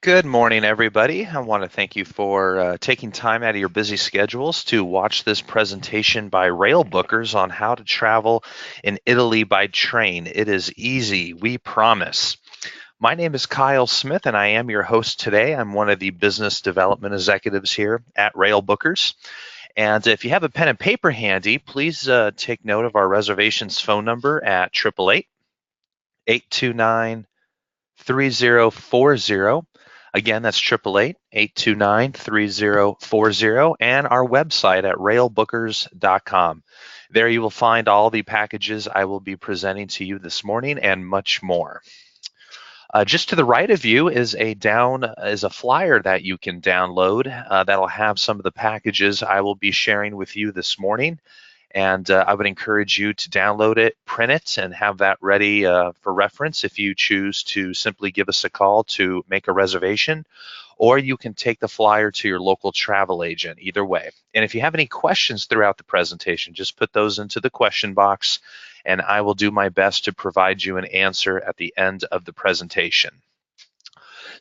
Good morning, everybody. I want to thank you for taking time out of your busy schedules to watch this presentation by Railbookers on how to travel in Italy by train. It is easy, we promise. My name is Kyle Smith, and I am your host today. I'm one of the business development executives here at Railbookers. And if you have a pen and paper handy, please take note of our reservations phone number at 888-829-3040. Again, that's 888-829-3040, and our website at railbookers.com. There you will find all the packages I will be presenting to you this morning and much more. Just to the right of you is a flyer that you can download that'll have some of the packages I will be sharing with you this morning. And I would encourage you to download it, print it, and have that ready for reference if you choose to simply give us a call to make a reservation, or you can take the flyer to your local travel agent, either way. And if you have any questions throughout the presentation, just put those into the question box, and I will do my best to provide you an answer at the end of the presentation.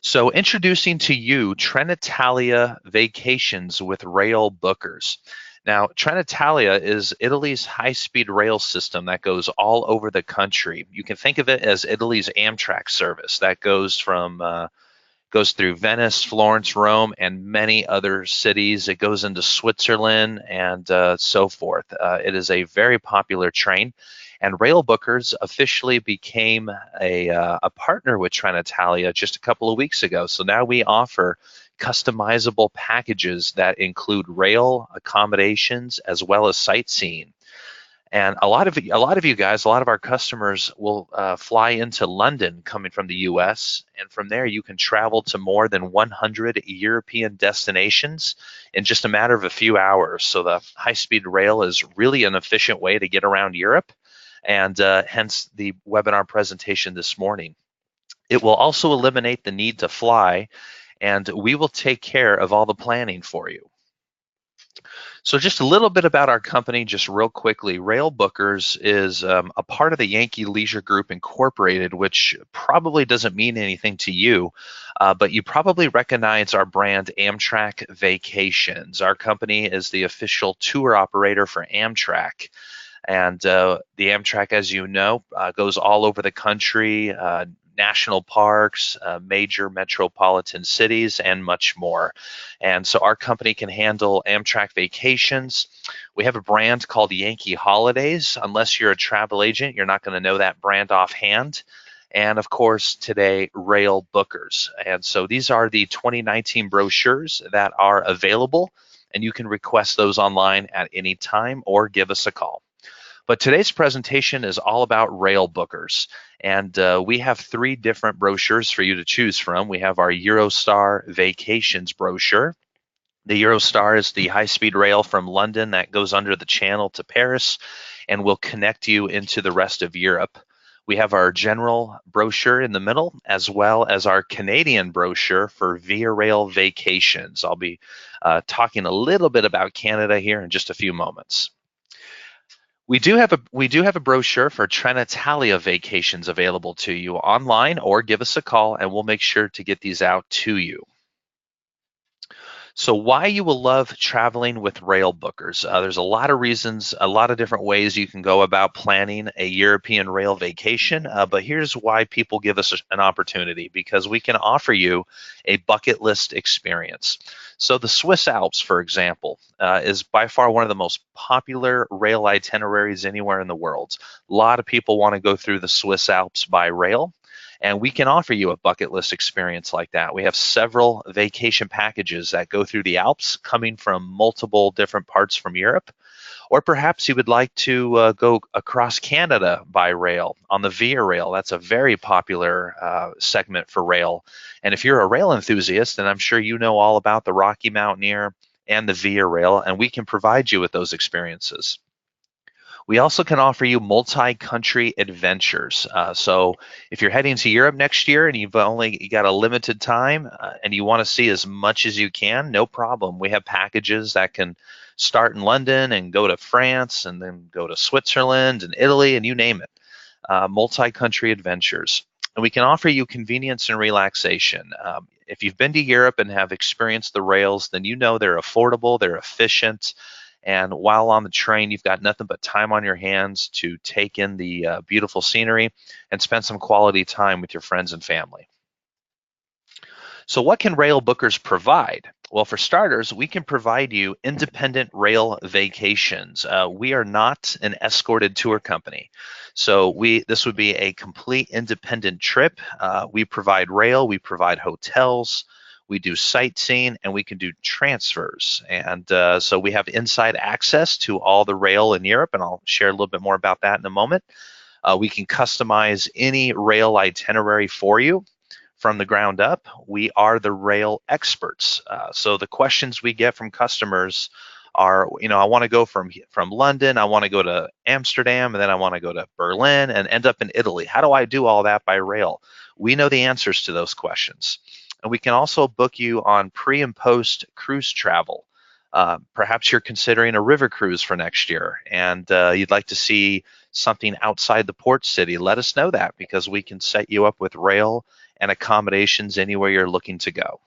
So introducing to you Trenitalia Vacations with Railbookers. Now, Trenitalia is Italy's high-speed rail system that goes all over the country. You can think of it as Italy's Amtrak service that goes through Venice, Florence, Rome, and many other cities. It goes into Switzerland and so forth. It is a very popular train, and Railbookers officially became a partner with Trenitalia just a couple of weeks ago. So now we offer customizable packages that include rail accommodations as well as sightseeing. And a lot of you guys, a lot of our customers will fly into London coming from the US, and from there you can travel to more than 100 European destinations in just a matter of a few hours. So the high-speed rail is really an efficient way to get around Europe, and hence the webinar presentation this morning. It will also eliminate the need to fly, and we will take care of all the planning for you. So just a little bit about our company, just real quickly. Railbookers is a part of the Yankee Leisure Group Incorporated, which probably doesn't mean anything to you, but you probably recognize our brand Amtrak Vacations. Our company is the official tour operator for Amtrak. And the Amtrak, as you know, goes all over the country, national parks, major metropolitan cities, and much more. And so our company can handle Amtrak Vacations. We have a brand called Yankee Holidays. Unless you're a travel agent, you're not going to know that brand offhand. And of course, today, Railbookers. And so these are the 2019 brochures that are available, and you can request those online at any time or give us a call. But today's presentation is all about Railbookers, and we have 3 different brochures for you to choose from. We have our Eurostar Vacations brochure. The Eurostar is the high-speed rail from London that goes under the channel to Paris and will connect you into the rest of Europe. We have our general brochure in the middle, as well as our Canadian brochure for Via Rail Vacations. I'll be talking a little bit about Canada here in just a few moments. We do have a brochure for Trenitalia Vacations available to you online, or give us a call and we'll make sure to get these out to you. So why you will love traveling with Railbookers. There's a lot of reasons, a lot of different ways you can go about planning a European rail vacation, but here's why people give us an opportunity, because we can offer you a bucket list experience. So the Swiss Alps, for example, is by far one of the most popular rail itineraries anywhere in the world. A lot of people want to go through the Swiss Alps by rail, and we can offer you a bucket list experience like that. We have several vacation packages that go through the Alps, coming from multiple different parts from Europe. Or perhaps you would like to go across Canada by rail on the Via Rail. That's a very popular segment for rail. And if you're a rail enthusiast, then I'm sure you know all about the Rocky Mountaineer and the Via Rail, and we can provide you with those experiences. We also can offer you multi-country adventures. So if you're heading to Europe next year and you've only got a limited time and you want to see as much as you can, no problem. We have packages that can start in London and go to France and then go to Switzerland and Italy and you name it. Multi-country adventures. And we can offer you convenience and relaxation. if you've been to Europe and have experienced the rails, then you know they're affordable, they're efficient, and while on the train, you've got nothing but time on your hands to take in the beautiful scenery and spend some quality time with your friends and family. So what can Railbookers provide? Well, for starters, we can provide you independent rail vacations. We are not an escorted tour company. So this would be a complete independent trip. We provide rail, we provide hotels, we do sightseeing, and we can do transfers. And so we have inside access to all the rail in Europe, and I'll share a little bit more about that in a moment. We can customize any rail itinerary for you from the ground up. We are the rail experts. So the questions we get from customers are, I want to go from London, I want to go to Amsterdam, and then I want to go to Berlin and end up in Italy. How do I do all that by rail? We know the answers to those questions. And we can also book you on pre and post cruise travel. Perhaps you're considering a river cruise for next year and you'd like to see something outside the port city. Let us know that, because we can set you up with rail and accommodations anywhere you're looking to go.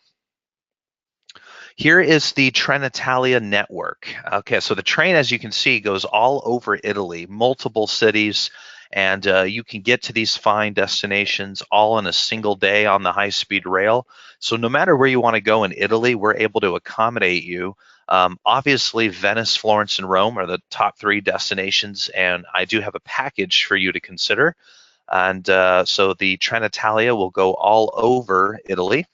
Here is the Trenitalia network. Okay, so the train, as you can see, goes all over Italy, multiple cities, and you can get to these fine destinations all in a single day on the high-speed rail. So no matter where you want to go in Italy, we're able to accommodate you. Obviously, Venice, Florence, and Rome are the top 3 destinations, and I do have a package for you to consider. And so the Trenitalia will go all over Italy.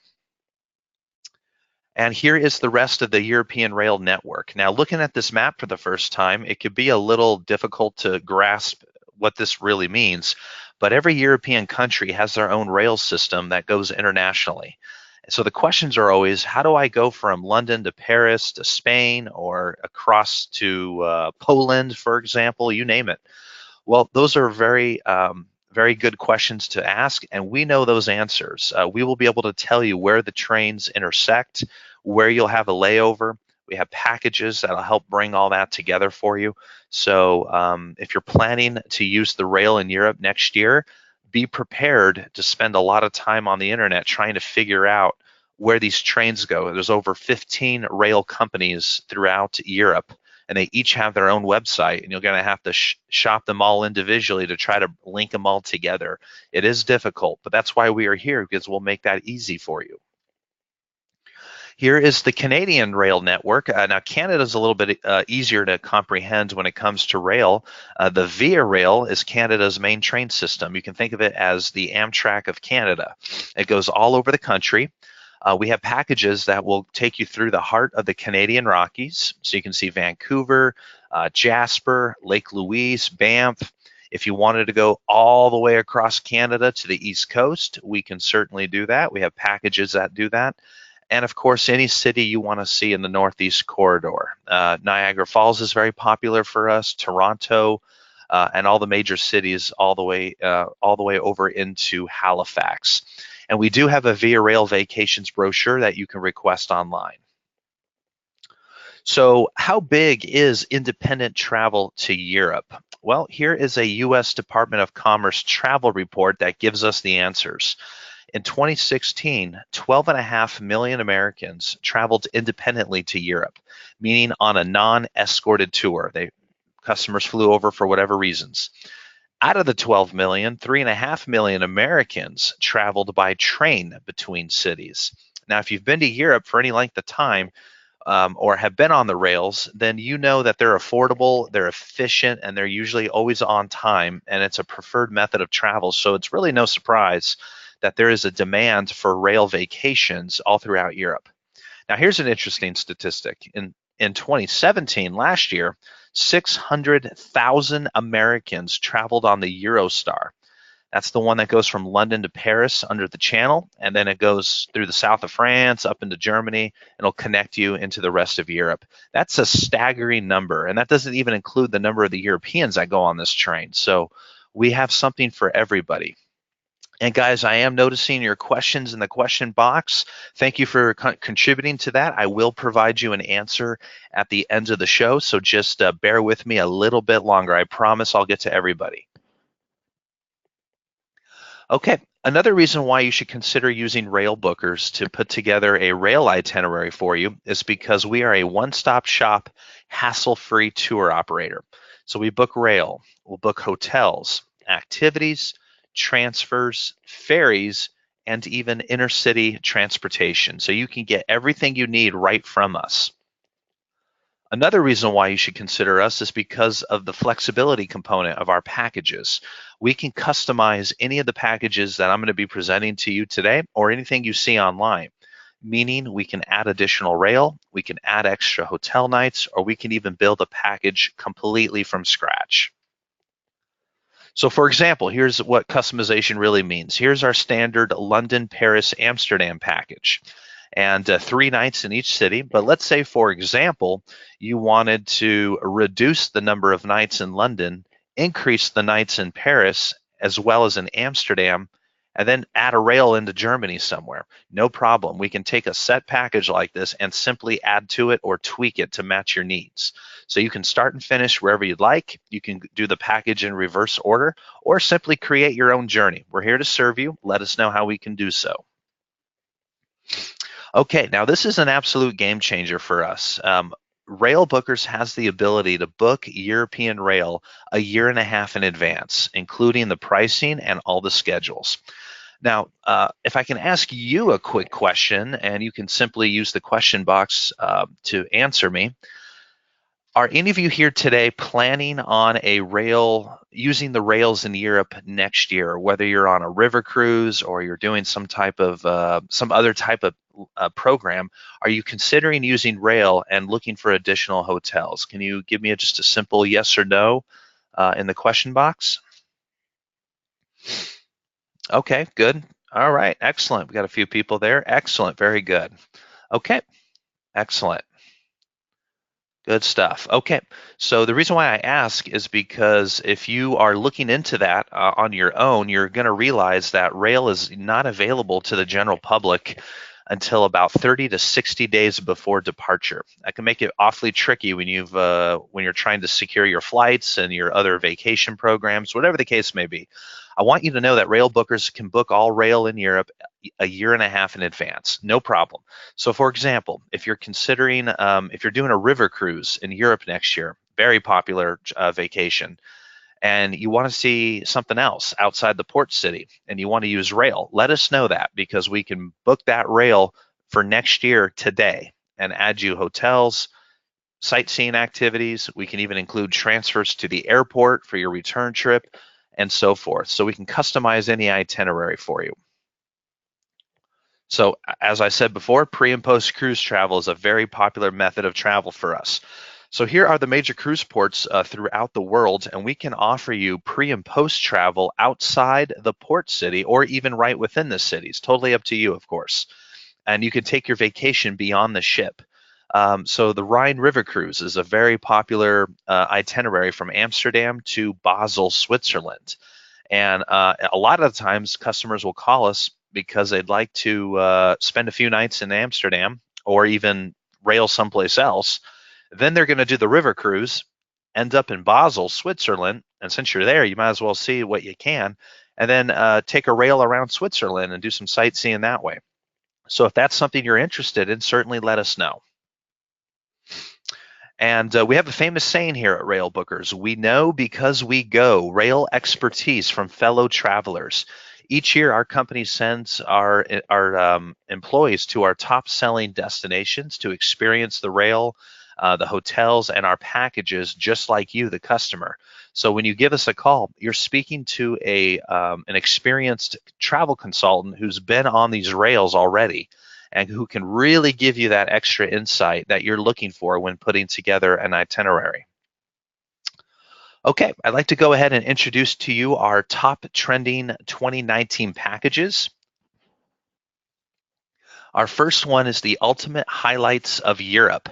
And here is the rest of the European rail network. Now, looking at this map for the first time, it could be a little difficult to grasp what this really means, but every European country has their own rail system that goes internationally. So the questions are always, how do I go from London to Paris to Spain, or across to Poland, for example, you name it. Well, those are very good questions to ask, and we know those answers. We will be able to tell you where the trains intersect, where you'll have a layover. We have packages that'll help bring all that together for you. So if you're planning to use the rail in Europe next year, be prepared to spend a lot of time on the internet trying to figure out where these trains go. There's over 15 rail companies throughout Europe, and they each have their own website, and you're going to have to shop them all individually to try to link them all together. It is difficult, but that's why we are here, because we'll make that easy for you. Here is the Canadian rail network. Now, Canada is a little bit easier to comprehend when it comes to rail. The Via Rail is Canada's main train system. You can think of it as the Amtrak of Canada. It goes all over the country. We have packages that will take you through the heart of the Canadian Rockies. So you can see Vancouver, Jasper, Lake Louise, Banff. If you wanted to go all the way across Canada to the East Coast, we can certainly do that. We have packages that do that. And of course, any city you want to see in the Northeast Corridor. Niagara Falls is very popular for us, Toronto, and all the major cities all the way over into Halifax. And we do have a Via Rail vacations brochure that you can request online. So how big is independent travel to Europe? Well, here is a U.S. Department of Commerce travel report that gives us the answers. In 2016, 12.5 million Americans traveled independently to Europe, meaning on a non-escorted tour. Customers flew over for whatever reasons. Out of the 12 million, 3.5 million Americans traveled by train between cities. Now, if you've been to Europe for any length of time or have been on the rails, then you know that they're affordable, they're efficient, and they're usually always on time, and it's a preferred method of travel. So it's really no surprise that there is a demand for rail vacations all throughout Europe. Now, here's an interesting statistic. In 2017, last year, 600,000 Americans traveled on the Eurostar. That's the one that goes from London to Paris under the Channel, and then it goes through the south of France, up into Germany, and it'll connect you into the rest of Europe. That's a staggering number, and that doesn't even include the number of the Europeans that go on this train. So we have something for everybody. And guys, I am noticing your questions in the question box. Thank you for contributing to that. I will provide you an answer at the end of the show, so just bear with me a little bit longer. I promise I'll get to everybody. Okay, another reason why you should consider using Railbookers to put together a rail itinerary for you is because we are a one-stop shop, hassle-free tour operator. So we book rail, we'll book hotels, activities, transfers, ferries, and even intercity transportation. So you can get everything you need right from us. Another reason why you should consider us is because of the flexibility component of our packages. We can customize any of the packages that I'm going to be presenting to you today or anything you see online, meaning we can add additional rail, we can add extra hotel nights, or we can even build a package completely from scratch. So for example, here's what customization really means. Here's our standard London, Paris, Amsterdam package, and 3 nights in each city. But let's say, for example, you wanted to reduce the number of nights in London, increase the nights in Paris, as well as in Amsterdam, and then add a rail into Germany somewhere. No problem. We can take a set package like this and simply add to it or tweak it to match your needs. So you can start and finish wherever you'd like. You can do the package in reverse order or simply create your own journey. We're here to serve you. Let us know how we can do so. Okay, now this is an absolute game changer for us. Railbookers has the ability to book European rail a year and a half in advance, including the pricing and all the schedules. Now, if I can ask you a quick question, and you can simply use the question box to answer me. Are any of you here today planning on a rail, using the rails in Europe next year, whether you're on a river cruise or you're doing some type of, some other type of program? Are you considering using rail and looking for additional hotels? Can you give me just a simple yes or no in the question box? Okay, good. All right, excellent. We got a few people there. Excellent, very good. Okay, excellent. Good stuff. Okay, so the reason why I ask is because if you are looking into that on your own, you're going to realize that rail is not available to the general public until about 30 to 60 days before departure. That can make it awfully tricky when you're trying to secure your flights and your other vacation programs, whatever the case may be. I want you to know that rail bookers can book all rail in Europe a year and a half in advance, no problem. So for example, if you're considering, if you're doing a river cruise in Europe next year, very popular vacation, and you want to see something else outside the port city and you want to use rail, let us know that, because we can book that rail for next year today and add you hotels, sightseeing activities. We can even include transfers to the airport for your return trip and so forth. So we can customize any itinerary for you. So as I said before, pre and post cruise travel is a very popular method of travel for us. So here are the major cruise ports throughout the world, and we can offer you pre and post travel outside the port city or even right within the cities. Totally up to you, of course. And you can take your vacation beyond the ship. So the Rhine River Cruise is a very popular itinerary from Amsterdam to Basel, Switzerland. And a lot of the times customers will call us because they'd like to spend a few nights in Amsterdam or even rail someplace else. Then they're going to do the river cruise, end up in Basel, Switzerland. And since you're there, you might as well see what you can. And then take a rail around Switzerland and do some sightseeing that way. So if that's something you're interested in, certainly let us know. And we have a famous saying here at Railbookers: we know because we go. Rail expertise from fellow travelers. Each year, our company sends our employees to our top-selling destinations to experience the rail, the hotels, and our packages, just like you, the customer. So when you give us a call, you're speaking to an experienced travel consultant who's been on these rails already, and who can really give you that extra insight that you're looking for when putting together an itinerary. Okay, I'd like to go ahead and introduce to you our top trending 2019 packages. Our first one is the Ultimate Highlights of Europe.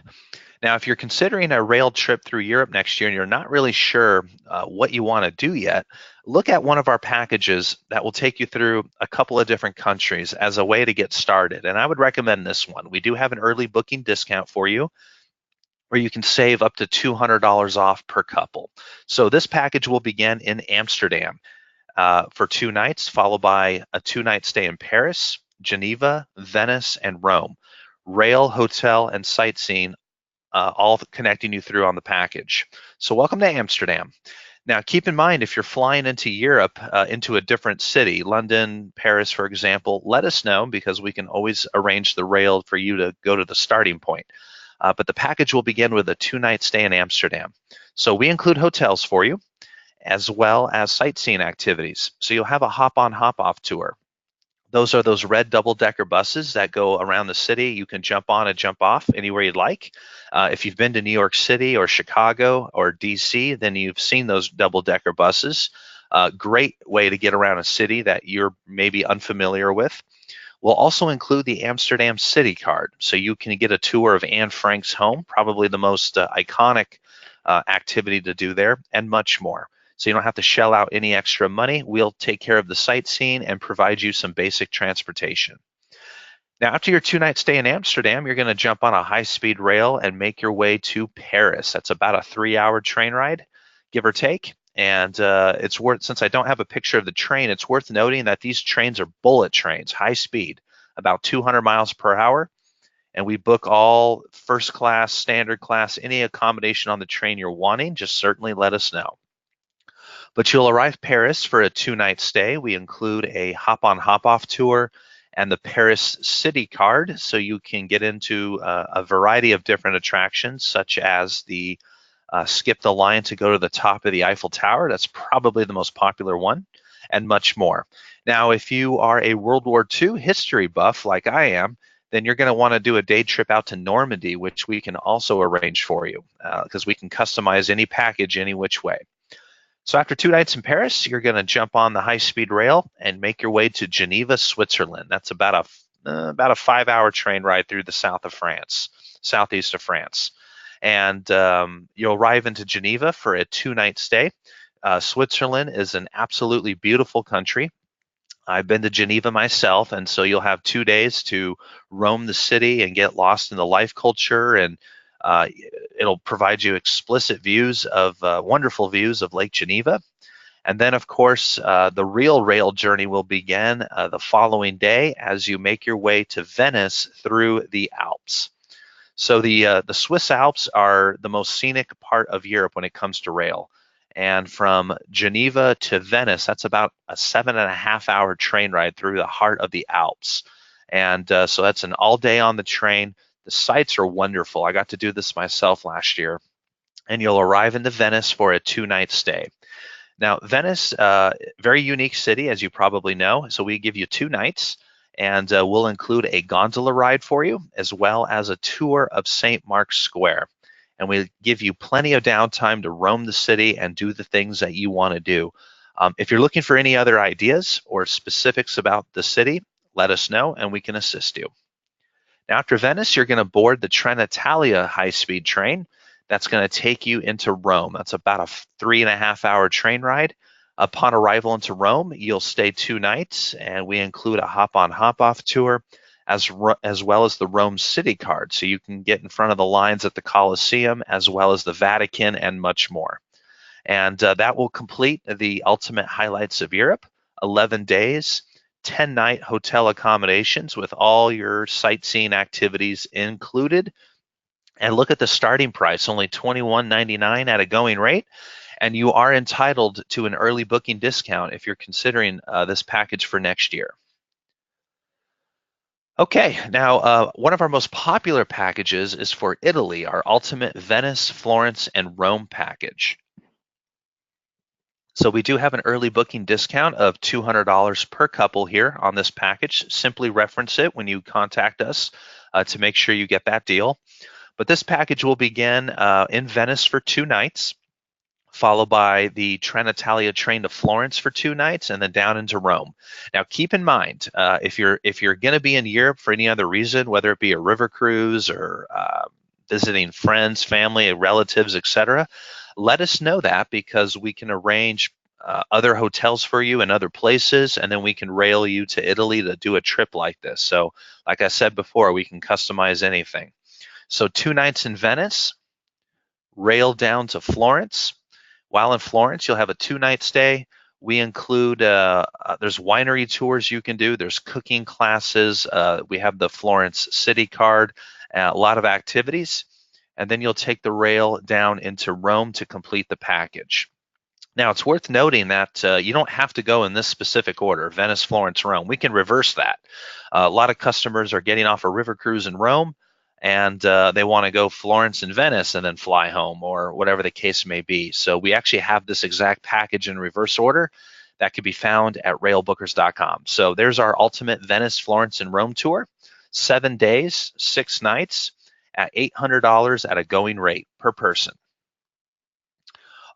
Now, if you're considering a rail trip through Europe next year and you're not really sure what you want to do yet, look at one of our packages that will take you through a couple of different countries as a way to get started. And I would recommend this one. We do have an early booking discount for you, where you can save up to $200 off per couple. So this package will begin in Amsterdam. for 2 nights, followed by a 2-night stay in Paris, Geneva, Venice, and Rome. Rail, hotel, and sightseeing all connecting you through on the package. So welcome to Amsterdam. Now, keep in mind, if you're flying into Europe, into a different city, London, Paris, for example, let us know because we can always arrange the rail for you to go to the starting point. But the package will begin with a 2-night stay in Amsterdam. So we include hotels for you, as well as sightseeing activities. So you'll have a hop-on, hop-off tour. Those are those red double-decker buses that go around the city. You can jump on and jump off anywhere you'd like. If you've been to New York City or Chicago or DC, then you've seen those double-decker buses. Great way to get around a city that you're maybe unfamiliar with. We'll also include the Amsterdam City Card, so you can get a tour of Anne Frank's home, probably the most iconic activity to do there, and much more. So you don't have to shell out any extra money. We'll take care of the sightseeing and provide you some basic transportation. Now, after your 2-night stay in Amsterdam, you're going to jump on a high-speed rail and make your way to Paris. That's about a 3-hour train ride, give or take. And it's worth, since I don't have a picture of the train, it's worth noting that these trains are bullet trains, high speed, about 200 miles per hour. And we book all first class, standard class, any accommodation on the train you're wanting, just certainly let us know. But you'll arrive Paris for a 2-night stay. We include a hop-on, hop-off tour and the Paris City Card, so you can get into a variety of different attractions, such as the skip the line to go to the top of the Eiffel Tower. That's probably the most popular one, and much more. Now, if you are a World War II history buff like I am, then you're going to want to do a day trip out to Normandy, which we can also arrange for you because we can customize any package any which way. So after 2 nights in Paris, you're going to jump on the high-speed rail and make your way to Geneva, Switzerland. That's about a 5-hour train ride through the south of France, southeast of France. And you'll arrive into Geneva for a 2-night stay. Switzerland is an absolutely beautiful country. I've been to Geneva myself, and so you'll have 2 days to roam the city and get lost in the life culture, and it'll provide you explicit views of wonderful views of Lake Geneva. And then, of course, the real rail journey will begin the following day as you make your way to Venice through the Alps. So the Swiss Alps are the most scenic part of Europe when it comes to rail. And from Geneva to Venice, that's about a 7.5-hour train ride through the heart of the Alps. And so that's an all day on the train. The sights are wonderful. I got to do this myself last year. And you'll arrive into Venice for a 2-night stay. Now, Venice, very unique city, as you probably know. So we give you 2 nights, and we'll include a gondola ride for you, as well as a tour of St. Mark's Square. And we give you plenty of downtime to roam the city and do the things that you want to do. If you're looking for any other ideas or specifics about the city, let us know and we can assist you. Now, after Venice, you're going to board the Trenitalia high-speed train. That's going to take you into Rome. That's about a 3.5-hour train ride. Upon arrival into Rome, you'll stay 2 nights, and we include a hop-on, hop-off tour, as well as the Rome City Card, so you can get in front of the lines at the Colosseum, as well as the Vatican, and much more. And that will complete the ultimate highlights of Europe, 11 days, 10-night hotel accommodations with all your sightseeing activities included. And look at the starting price, only $21.99 at a going rate. And you are entitled to an early booking discount if you're considering this package for next year. Okay, now one of our most popular packages is for Italy, our ultimate Venice, Florence, and Rome package. So we do have an early booking discount of $200 per couple here on this package. Simply reference it when you contact us to make sure you get that deal. But this package will begin in Venice for 2 nights, followed by the Trenitalia train to Florence for 2 nights, and then down into Rome. Now, keep in mind, if you're going to be in Europe for any other reason, whether it be a river cruise or visiting friends, family, relatives, etc., let us know that, because we can arrange other hotels for you in other places, and then we can rail you to Italy to do a trip like this. So, like I said before, we can customize anything. So 2 nights in Venice, rail down to Florence. While in Florence, you'll have a 2-night stay We include, there's winery tours you can do, there's cooking classes, we have the Florence City card, a lot of activities, and then you'll take the rail down into Rome to complete the package. Now, it's worth noting that you don't have to go in this specific order, Venice, Florence, Rome. We can reverse that. A lot of customers are getting off a river cruise in Rome, and they want to go Florence and Venice and then fly home, or whatever the case may be. So we actually have this exact package in reverse order that can be found at railbookers.com. So there's our ultimate Venice, Florence, and Rome tour, 7 days, 6 nights at $800 at a going rate per person.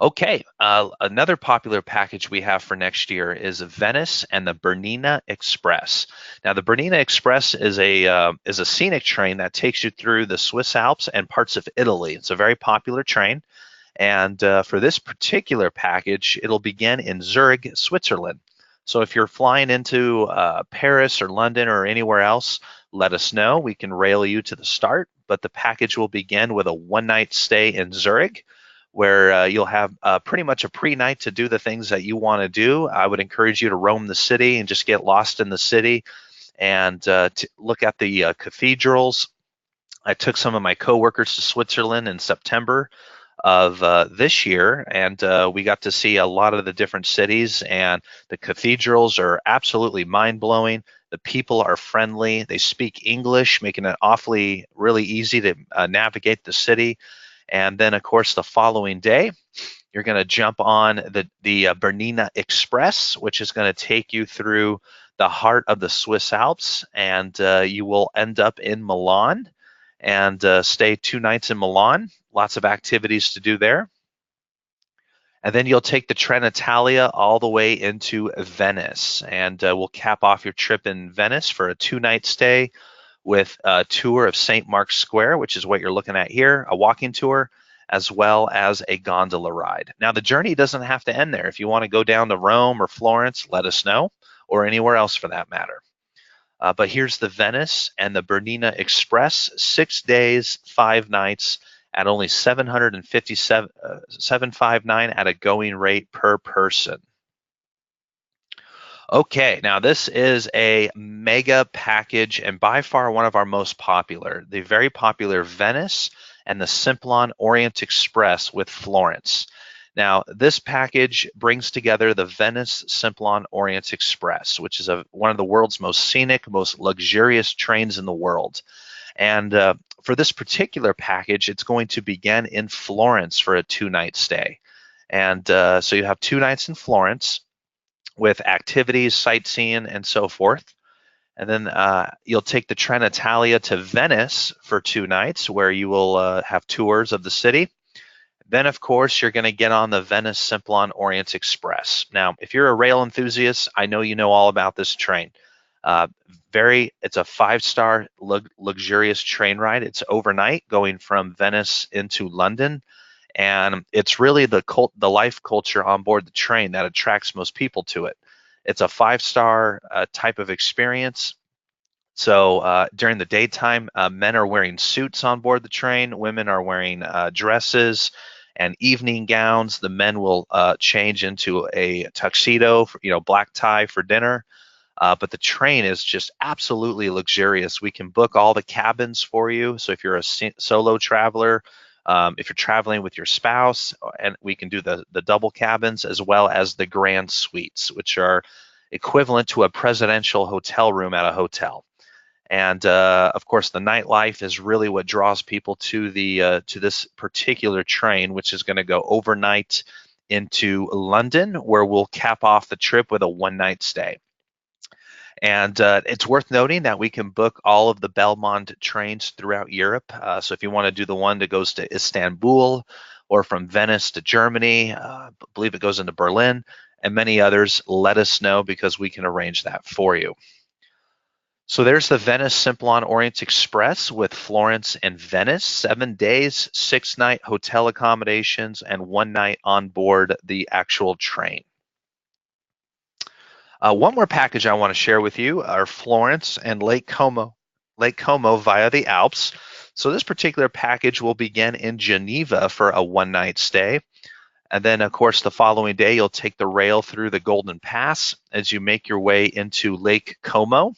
Okay, another popular package we have for next year is Venice and the Bernina Express. Now, the Bernina Express is a scenic train that takes you through the Swiss Alps and parts of Italy. It's a very popular train, and for this particular package, it'll begin in Zurich, Switzerland. So if you're flying into Paris or London or anywhere else, let us know. We can rail you to the start, but the package will begin with a one-night stay in Zurich, where you'll have pretty much a pre-night to do the things that you want to do. I would encourage you to roam the city and just get lost in the city and to look at the cathedrals. I took some of my coworkers to Switzerland in September of this year, and we got to see a lot of the different cities, and the cathedrals are absolutely mind-blowing. The people are friendly. They speak English, making it really easy to navigate the city. And then, of course, the following day, you're going to jump on the Bernina Express, which is going to take you through the heart of the Swiss Alps, and you will end up in Milan and stay 2 nights in Milan. Lots of activities to do there. And then you'll take the Trenitalia all the way into Venice, and we'll cap off your trip in Venice for a 2-night stay with a tour of St. Mark's Square, which is what you're looking at here, a walking tour, as well as a gondola ride. Now, the journey doesn't have to end there. If you want to go down to Rome or Florence, let us know, or anywhere else for that matter. But here's the Venice and the Bernina Express, 6 days, 5 nights at only $759 at a going rate per person. Okay, now this is a mega package and by far one of our most popular, the very popular Venice and the Simplon-Orient Express with Florence. Now, this package brings together the Venice Simplon-Orient Express, which is one of the world's most scenic, most luxurious trains in the world. And for this particular package, it's going to begin in Florence for a 2-night stay. And so you have 2 nights in Florence with activities, sightseeing, and so forth. And then you'll take the Trenitalia to Venice for 2 nights, where you will have tours of the city. Then, of course, you're going to get on the Venice Simplon-Orient Express. Now, if you're a rail enthusiast, I know you know all about this train. It's a 5-star luxurious train ride. It's overnight going from Venice into London. And it's really the life culture on board the train that attracts most people to it. It's a 5-star type of experience. So during the daytime, men are wearing suits on board the train. Women are wearing dresses and evening gowns. The men will change into a tuxedo, black tie for dinner. But the train is just absolutely luxurious. We can book all the cabins for you. So if you're a solo traveler, if you're traveling with your spouse, and we can do the double cabins as well as the grand suites, which are equivalent to a presidential hotel room at a hotel. And of course, the nightlife is really what draws people to this particular train, which is going to go overnight into London, where we'll cap off the trip with a 1-night stay. And it's worth noting that we can book all of the Belmont trains throughout Europe. So if you want to do the one that goes to Istanbul or from Venice to Germany, I believe it goes into Berlin, and many others, let us know because we can arrange that for you. So there's the Venice Simplon-Orient Express with Florence and Venice, 7 days, 6-night hotel accommodations, and 1 night on board the actual train. One more package I want to share with you are Florence and Lake Como via the Alps. So this particular package will begin in Geneva for a 1-night stay. And then, of course, the following day, you'll take the rail through the Golden Pass as you make your way into Lake Como.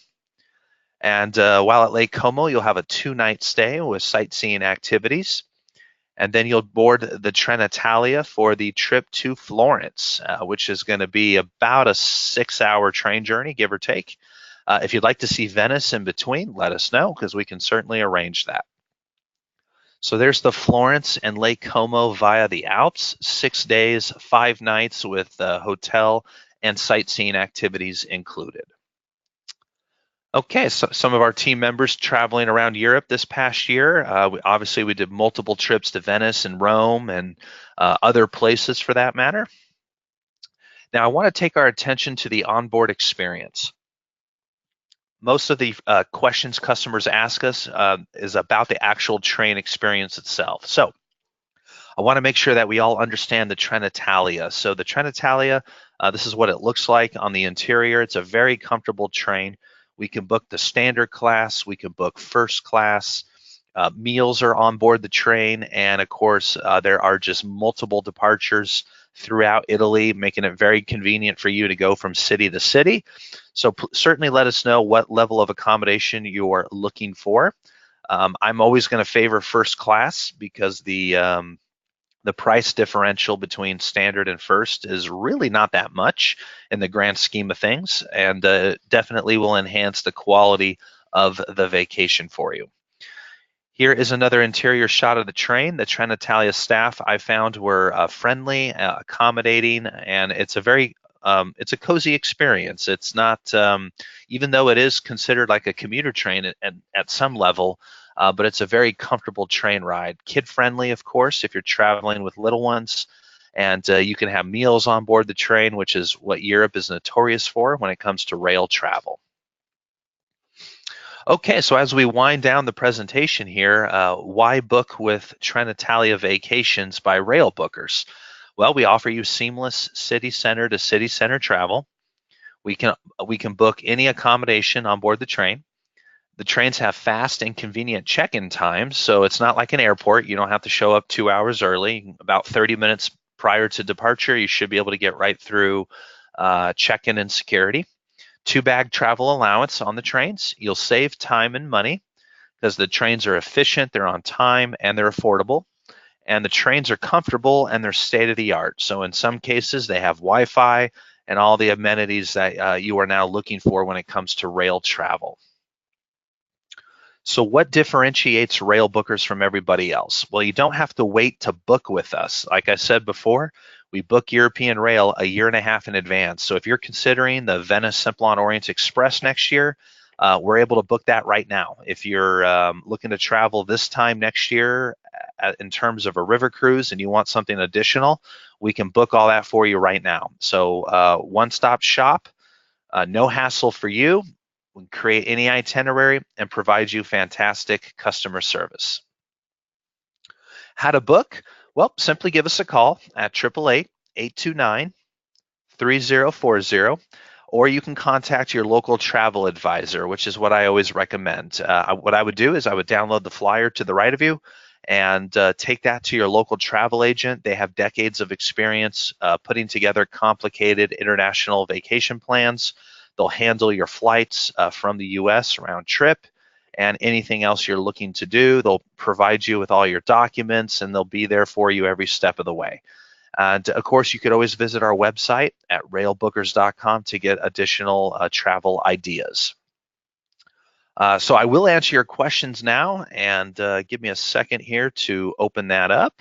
And while at Lake Como, you'll have a 2-night stay with sightseeing activities. And then you'll board the Trenitalia for the trip to Florence, which is going to be about a 6-hour train journey, give or take. If you'd like to see Venice in between, let us know, because we can certainly arrange that. So there's the Florence and Lake Como via the Alps, 6 days, 5 nights with hotel and sightseeing activities included. Okay, so some of our team members traveling around Europe this past year. Obviously, we did multiple trips to Venice and Rome and other places for that matter. Now, I want to take our attention to the onboard experience. Most of the questions customers ask us is about the actual train experience itself. So I want to make sure that we all understand the Trenitalia. So the Trenitalia, this is what it looks like on the interior. It's a very comfortable train. We can book the standard class, we can book first class, meals are on board the train, and of course there are just multiple departures throughout Italy, making it very convenient for you to go from city to city. So certainly let us know what level of accommodation you're looking for. I'm always going to favor first class because the price differential between standard and first is really not that much in the grand scheme of things, and definitely will enhance the quality of the vacation for you. Here is another interior shot of the train. The Trenitalia staff I found were friendly, accommodating, and it's a cozy experience. It's not, even though it is considered like a commuter train at some level, but it's a very comfortable train ride. Kid-friendly, of course, if you're traveling with little ones. And you can have meals on board the train, which is what Europe is notorious for when it comes to rail travel. Okay, so as we wind down the presentation here, why book with Trenitalia Vacations by Railbookers? Well, we offer you seamless city center to city center travel. We can book any accommodation on board the train. The trains have fast and convenient check-in times, so it's not like an airport. You don't have to show up 2 hours early. About 30 minutes prior to departure, you should be able to get right through check-in and security. 2-bag travel allowance on the trains. You'll save time and money because the trains are efficient, they're on time, and they're affordable. And the trains are comfortable and they're state-of-the-art. So in some cases, they have Wi-Fi and all the amenities that you are now looking for when it comes to rail travel. So what differentiates Railbookers from everybody else? Well, you don't have to wait to book with us. Like I said before, we book European Rail a year and a half in advance. So if you're considering the Venice Simplon-Orient Express next year, we're able to book that right now. If you're looking to travel this time next year in terms of a river cruise and you want something additional, we can book all that for you right now. So one-stop shop, no hassle for you. We can create any itinerary and provide you fantastic customer service. How to book? Well, simply give us a call at 888-829-3040, or you can contact your local travel advisor, which is what I always recommend. What I would do is I would download the flyer to the right of you and take that to your local travel agent. They have decades of experience putting together complicated international vacation plans. They'll handle your flights from the US round trip and anything else you're looking to do. They'll provide you with all your documents and they'll be there for you every step of the way. And of course, you could always visit our website at railbookers.com to get additional travel ideas. So I will answer your questions now, and give me a second here to open that up.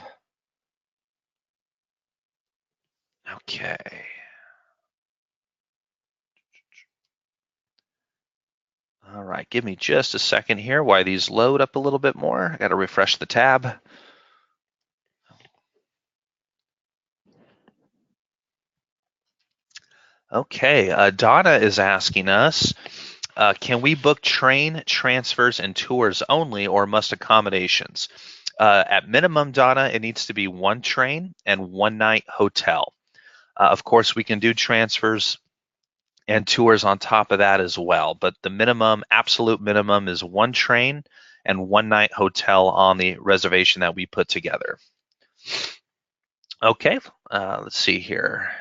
Okay. All right, give me just a second here while these load up a little bit more. I got to refresh the tab. Okay, Donna is asking us, can we book train transfers and tours only, or must accommodations? At minimum, Donna, it needs to be one train and one night hotel. Of course, we can do transfers and tours on top of that as well, but the minimum, absolute minimum, is one train and one night hotel on the reservation that we put together. Okay, let's see here.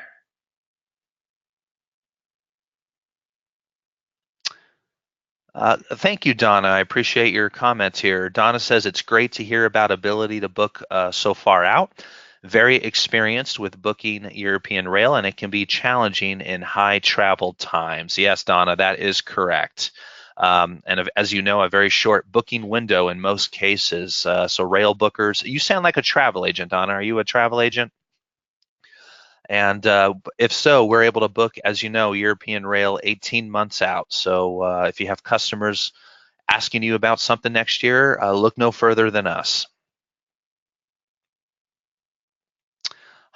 Thank you, Donna. I appreciate your comments here. Donna says it's great to hear about ability to book so far out. Very experienced with booking European rail, and it can be challenging in high travel times. Yes, Donna, that is correct. As you know, a very short booking window in most cases. So rail bookers, you sound like a travel agent, Donna. Are you a travel agent? And if so, we're able to book, as you know, European rail 18 months out. So if you have customers asking you about something next year, look no further than us.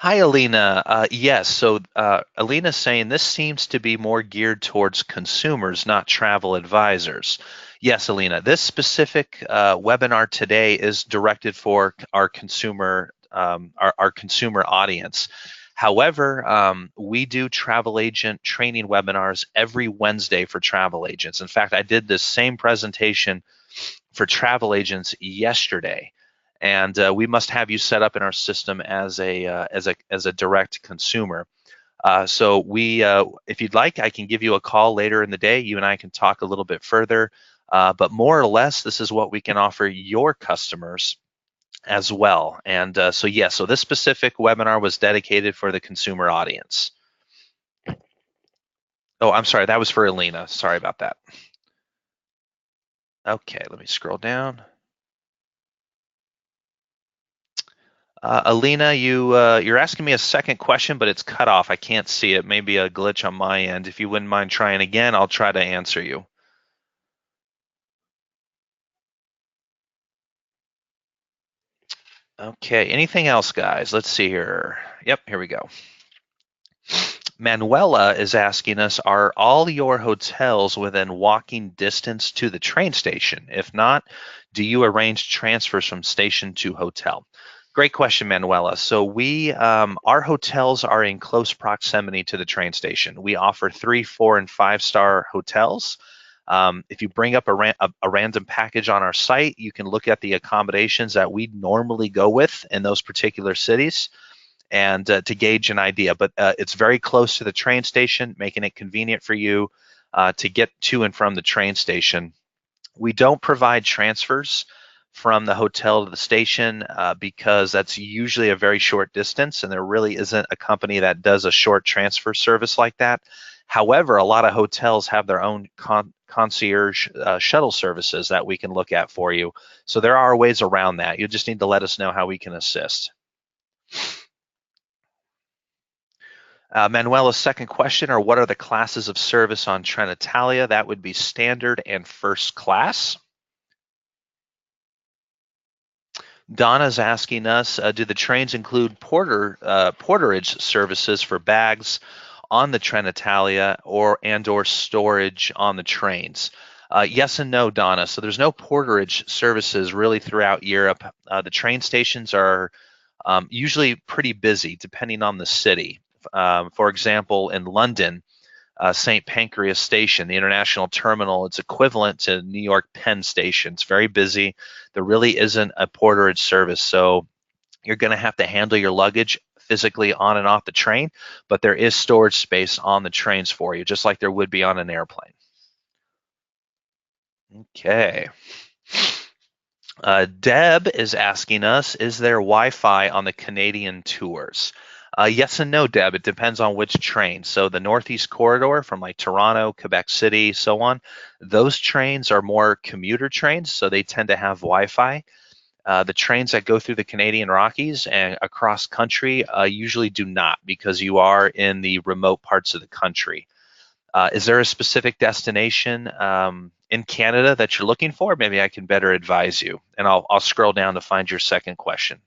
Hi, Alina. Yes, so Alina's saying this seems to be more geared towards consumers, not travel advisors. Yes, Alina, this specific webinar today is directed for our our consumer audience. However, we do travel agent training webinars every Wednesday for travel agents. In fact, I did this same presentation for travel agents yesterday, and we must have you set up in our system as a direct consumer. So if you'd like, I can give you a call later in the day. You and I can talk a little bit further. But more or less, this is what we can offer your customers as well. And so this specific webinar was dedicated for the consumer audience. Oh, I'm sorry, that was for Alina. Sorry about that. Okay, let me scroll down. Alina, you're asking me a second question, but it's cut off. I can't see it. Maybe a glitch on my end. If you wouldn't mind trying again, I'll try to answer you. Okay, anything else, guys? Let's see here. Yep, here we go. Manuela is asking us, are all your hotels within walking distance to the train station? If not, do you arrange transfers from station to hotel? Great question, Manuela. So our hotels are in close proximity to the train station. We offer 3, 4, and 5-star hotels. If you bring up a random package on our site, you can look at the accommodations that we normally go with in those particular cities and to gauge an idea. But it's very close to the train station, making it convenient for you to get to and from the train station. We don't provide transfers from the hotel to the station because that's usually a very short distance, and there really isn't a company that does a short transfer service like that. However, a lot of hotels have their own concierge shuttle services that we can look at for you. So there are ways around that. You just need to let us know how we can assist. Manuela's second question are what are the classes of service on Trenitalia? That would be standard and first class. Donna's asking us, do the trains include porterage services for bags on the Trenitalia or storage on the trains? Yes and no, Donna. So there's no porterage services really throughout Europe. The train stations are usually pretty busy depending on the city. For example, in London, St. Pancras Station, the international terminal, it's equivalent to New York Penn Station. It's very busy. There really isn't a porterage service, so you're going to have to handle your luggage physically on and off the train, but there is storage space on the trains for you, just like there would be on an airplane. Okay. Deb is asking us, is there Wi-Fi on the Canadian tours? Yes and no, Deb. It depends on which train. So the Northeast Corridor from like Toronto, Quebec City, so on, those trains are more commuter trains, so they tend to have Wi-Fi. The trains that go through the Canadian Rockies and across country usually do not because you are in the remote parts of the country. Is there a specific destination in Canada that you're looking for? Maybe I can better advise you. And I'll scroll down to find your second question.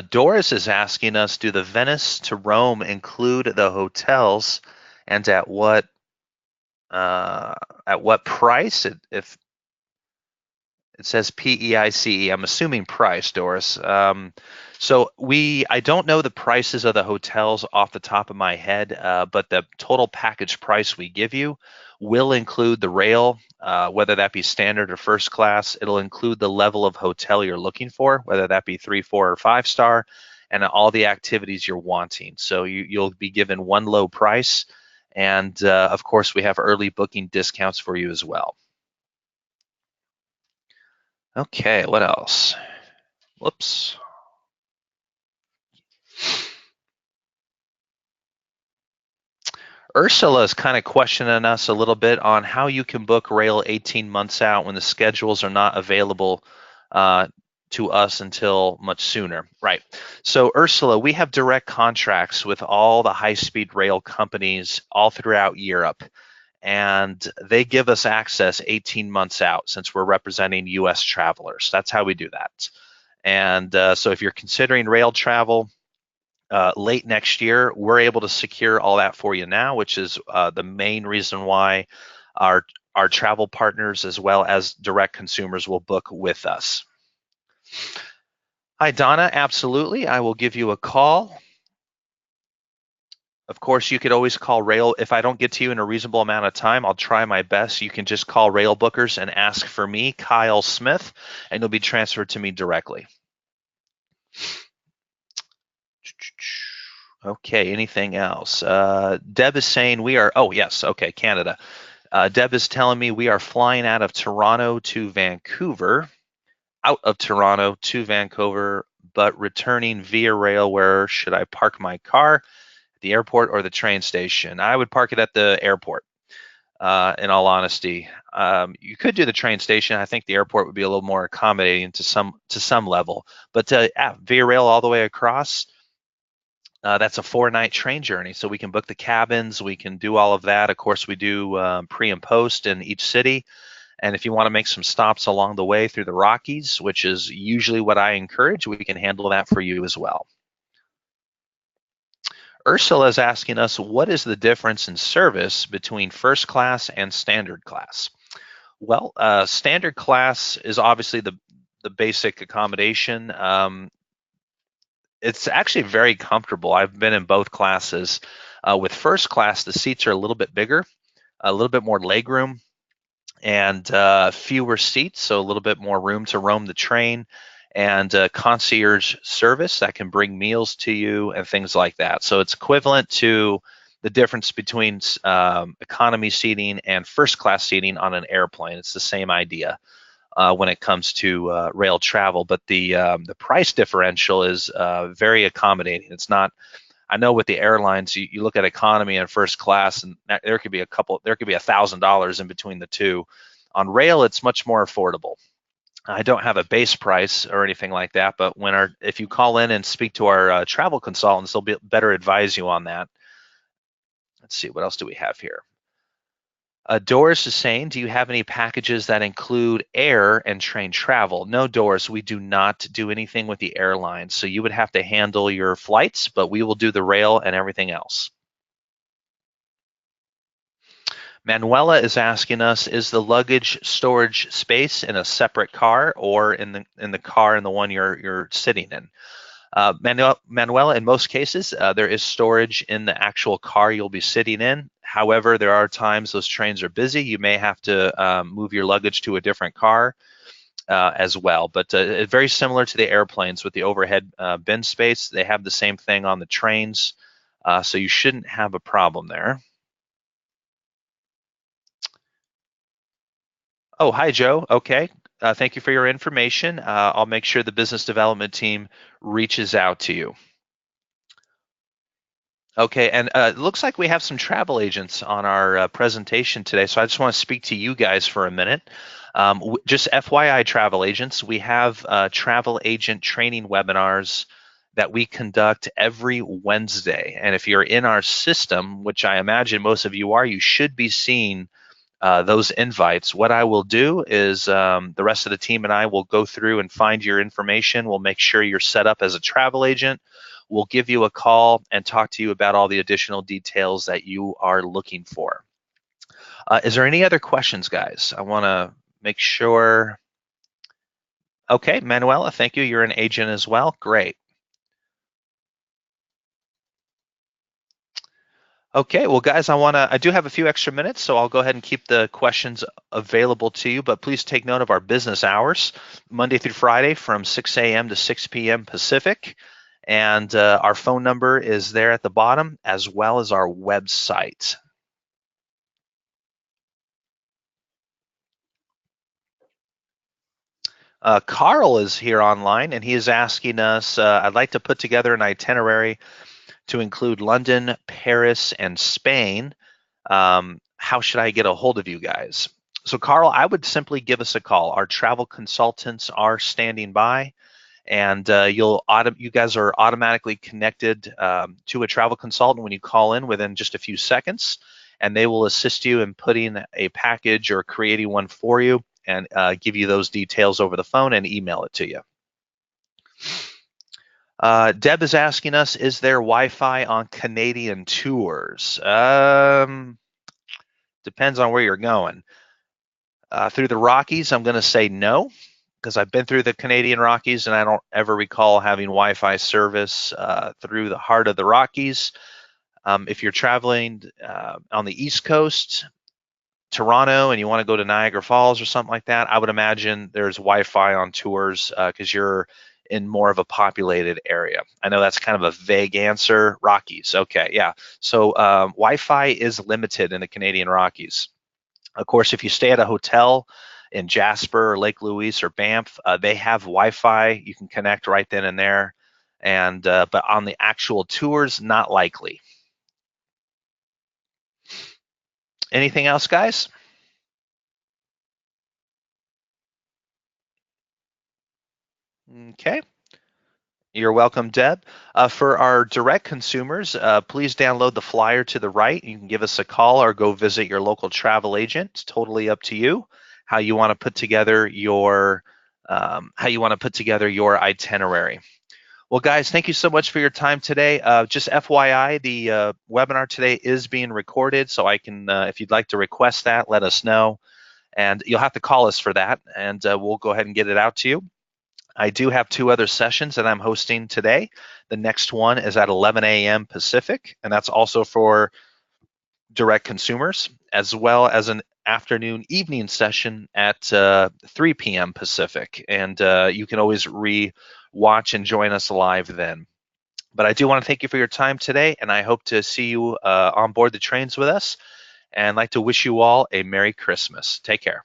Doris is asking us, do the Venice to Rome include the hotels and at what price? If It says PEICE. I'm assuming price, Doris. So I don't know the prices of the hotels off the top of my head, but the total package price we give you will include the rail, whether that be standard or first class. It'll include the level of hotel you're looking for, whether that be 3, 4, or 5 star, and all the activities you're wanting. So you'll be given one low price, and of course we have early booking discounts for you as well. Okay, what else? Whoops. Ursula is kind of questioning us a little bit on how you can book rail 18 months out when the schedules are not available to us until much sooner. Right. So Ursula, we have direct contracts with all the high-speed rail companies all throughout Europe, and they give us access 18 months out since we're representing U.S. travelers. That's how we do that. And so if you're considering rail travel, late next year, we're able to secure all that for you now, which is the main reason why our travel partners as well as direct consumers will book with us. Hi, Donna. Absolutely. I will give you a call. Of course, you could always call Rail. If I don't get to you in a reasonable amount of time, I'll try my best. You can just call Railbookers and ask for me, Kyle Smith, and you'll be transferred to me directly. Okay, anything else? Deb is saying we are, oh yes, okay, Canada. Deb is telling me we are flying out of Toronto to Vancouver, out of Toronto to Vancouver, but returning via rail. Where should I park my car? At the airport or the train station? I would park it at the airport, in all honesty. You could do the train station. I think the airport would be a little more accommodating to some level, but via rail all the way across, that's a 4-night train journey, so we can book the cabins, we can do all of that. Of course, we do pre and post in each city, and if you want to make some stops along the way through the Rockies, which is usually what I encourage, we can handle that for you as well. Ursula is asking us, what is the difference in service between first class and standard class? Well, standard class is obviously the basic accommodation. It's actually very comfortable. I've been in both classes. With first class, the seats are a little bit bigger, a little bit more legroom, and fewer seats, so a little bit more room to roam the train, and concierge service that can bring meals to you and things like that. So it's equivalent to the difference between economy seating and first class seating on an airplane. It's the same idea. When it comes to rail travel, but the price differential is very accommodating. It's not. I know with the airlines, you look at economy and first class, and there could be $1,000 in between the two. On rail, it's much more affordable. I don't have a base price or anything like that, but if you call in and speak to our travel consultants, they'll better advise you on that. Let's see, what else do we have here? Doris is saying, do you have any packages that include air and train travel? No, Doris, we do not do anything with the airlines. So you would have to handle your flights, but we will do the rail and everything else. Manuela is asking us, is the luggage storage space in a separate car or in the car in the one you're sitting in? Manuela, in most cases, there is storage in the actual car you'll be sitting in. However, there are times those trains are busy. You may have to move your luggage to a different car as well. But very similar to the airplanes with the overhead bin space. They have the same thing on the trains, so you shouldn't have a problem there. Oh, hi, Joe. Okay. Thank you for your information. I'll make sure the business development team reaches out to you. Okay, and it looks like we have some travel agents on our presentation today, so I just want to speak to you guys for a minute. Just FYI, travel agents, we have travel agent training webinars that we conduct every Wednesday, and if you're in our system, which I imagine most of you are, you should be seeing those invites. What I will do is the rest of the team and I will go through and find your information. We'll make sure you're set up as a travel agent. We'll give you a call and talk to you about all the additional details that you are looking for. Is there any other questions, guys? I want to make sure. Okay, Manuela, thank you. You're an agent as well. Great. Okay, well, guys, I do have a few extra minutes, so I'll go ahead and keep the questions available to you, but please take note of our business hours, Monday through Friday from 6 a.m. to 6 p.m. Pacific. And our phone number is there at the bottom, as well as our website. Carl is here online, and he is asking us, I'd like to put together an itinerary to include London, Paris, and Spain. How should I get a hold of you guys? So, Carl, I would simply give us a call. Our travel consultants are standing by, and you guys are automatically connected to a travel consultant when you call in within just a few seconds, and they will assist you in putting a package or creating one for you and give you those details over the phone and email it to you. Deb is asking us, is there Wi-Fi on Canadian tours? Depends on where you're going. Through the Rockies, I'm going to say no, because I've been through the Canadian Rockies and I don't ever recall having Wi-Fi service through the heart of the Rockies. If you're traveling on the East Coast, Toronto, and you want to go to Niagara Falls or something like that, I would imagine there's Wi-Fi on tours because you're in more of a populated area. I know that's kind of a vague answer. Rockies, okay, yeah. So Wi-Fi is limited in the Canadian Rockies. Of course, if you stay at a hotel in Jasper or Lake Louise or Banff, they have Wi-Fi. You can connect right then and there. And but on the actual tours, not likely. Anything else, guys? Okay. You're welcome, Deb. For our direct consumers, please download the flyer to the right. You can give us a call or go visit your local travel agent. It's totally up to you how you want to put together your itinerary. Well, guys, thank you so much for your time today. Just FYI, the webinar today is being recorded, so I can, if you'd like to request that, let us know. And you'll have to call us for that, and we'll go ahead and get it out to you. I do have 2 other sessions that I'm hosting today. The next one is at 11 a.m. Pacific, and that's also for direct consumers, as well as an afternoon evening session at 3 p.m. Pacific. And you can always re-watch and join us live then. But I do want to thank you for your time today, and I hope to see you on board the trains with us, and I'd like to wish you all a Merry Christmas. Take care.